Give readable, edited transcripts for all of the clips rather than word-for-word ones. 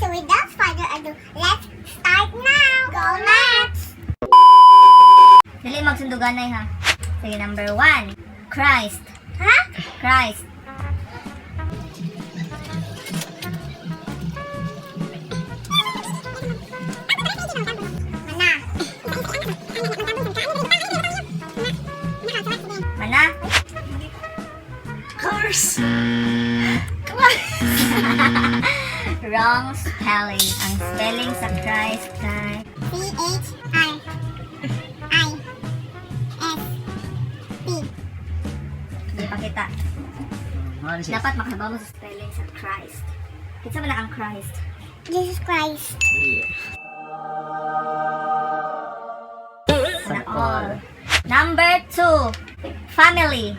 So without further ado, let's start now! Go Nitch! Dali magsunduganay ha. Sige, number 1. Christ. Ha? Christ. Mana? Mana? Curse! Wrong spelling. Ang spelling sa Christ kay C-H-R-I-S-T. Hindi pa kita. Ano siya? Dapat makabaw mo sa spelling sa Christ. Kitsa ba na ang Christ? Jesus Christ. Sana all. Number 2. Family.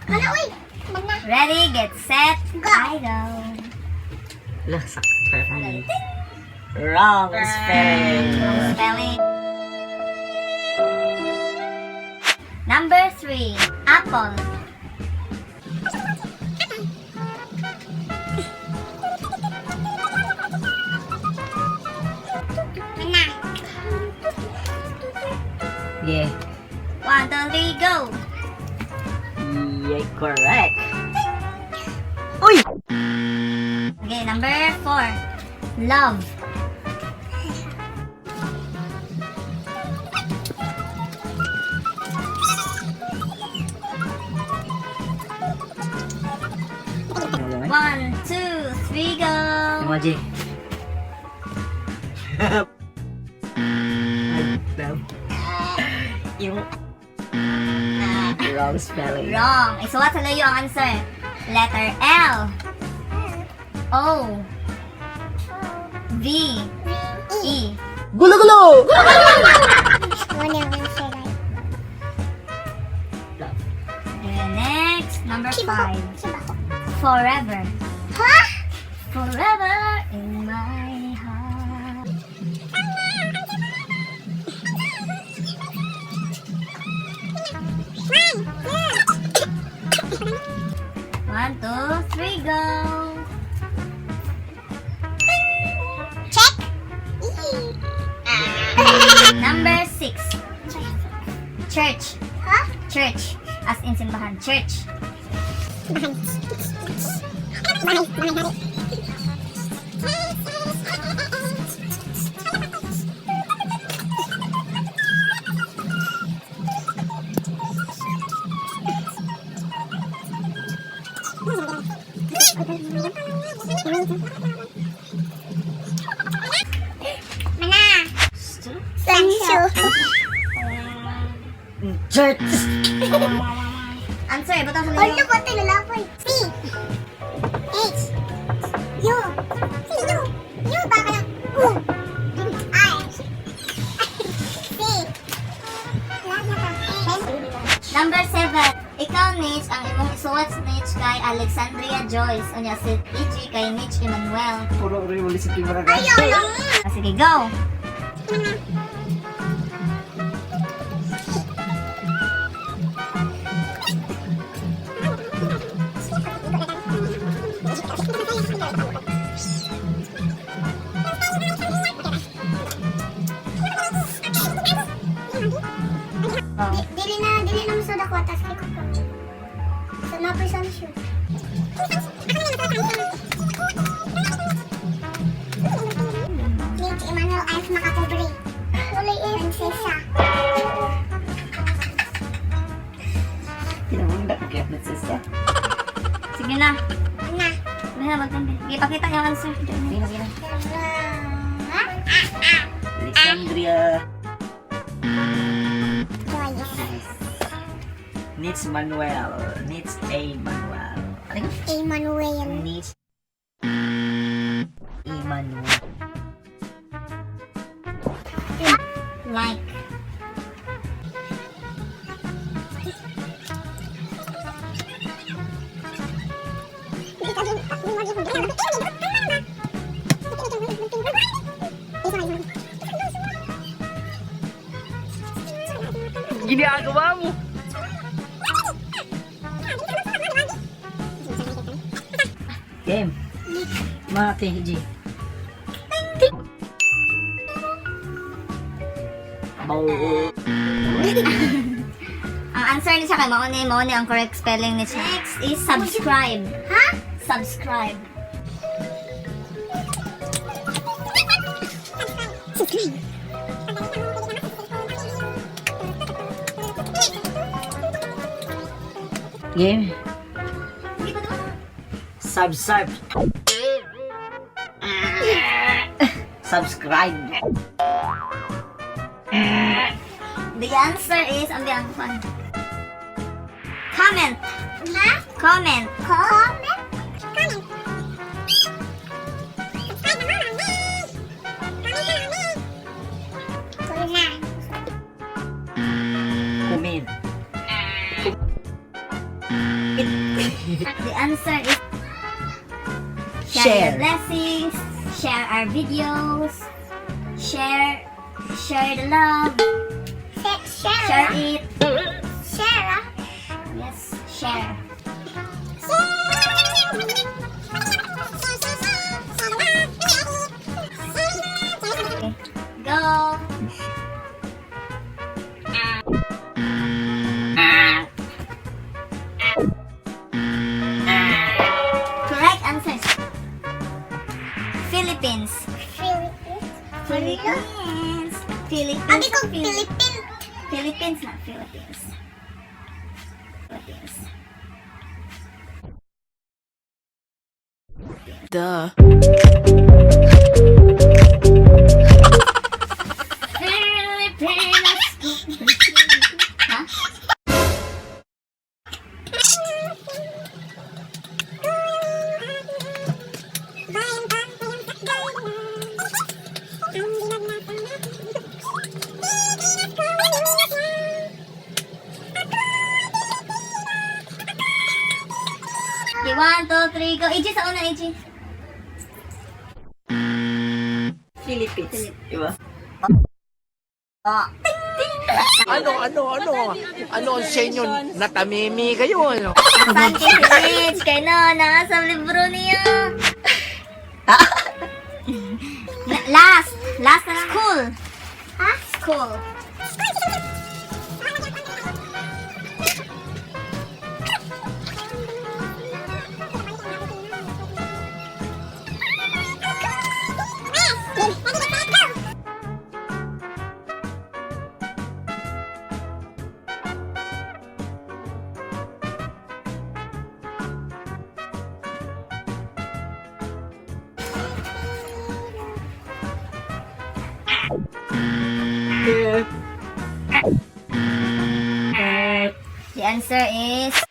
Mana, uy! Mana? Ready, get set, Go. I go. Lasak. Perfect. Wrong spelling. Wrong spelling. Number 3. Apple. Mana? Yeah. 1, 2, 3, go. Yeah, correct. Uy! Okay, number 4. Love. One, 2, 3, go. Emoji. Yung wrong spelling. Wrong. Isuwat sa layo ang answer. Letter L. O. V. E. Gulo-gulo! Ano yung answer ay? And next, number 5. Siba ko. Forever. Ha? Forever in my heart. One, two, three, go. Check! Number 6. Church. Ha? Church. As in simbahan. Church. Bahay. Bahay. Bahay. Bahay. Mana? Sancho. Church! Answer, butang sa Ano layo. ba tinalapoy? C. H. U. U. U. Baka lang. U. I. C. Wala na ka. Number 7. Ikaw, Nitch, ang imong isuwat sa Nitch kay Alexandria Joyce. Unya si EG kay Nitch Emmanuel. Puro rin ulit si Timara. Ayaw lang. Sige, go. Oh. Dili na masada ko atas kay ko. Sa mga person shoot. Nitch Emmanuel ay makapobre. Kulay prinsesa. Pinamunda ko kaya nagsisa. Sige na. Na. Sige na, magtindi. Ipakita yung answer. Sino, sino? Ha? Alexandria. Joyce. Nitch Manuel. Nitch A. Manuel. Ano yun? Emmanuel. Nitch Emmanuel. Like. ginagawa mo? Game. Mati, G. Oh. Ang answer ni siya kay mauni ang correct spelling ni siya. Next is subscribe. Ha? Subscribe. Game. Subscribe. Subscribe. The answer is, ang biyang fun. Comment. Ha? Comment. Comment? Comment. Comment. Comment. The answer is Share. your blessings, share our videos, share the love, share it. Share, ah. Yes, share. Okay, go. Correct answer. Philippines. Philippines. Philippines. Abi ko Philippine. Philippines, not Philippines. Philippines. Duh. Huh? Okay, 1, 2, 3, go. AJ, sa una, AJ. Philippines. Diba? Oh. Ano ang senyo? Natamimi kayo, ano? Saan kay si Nitch? Kay Nona, sa libro niya. Last na lang. School. Ha? School. The answer is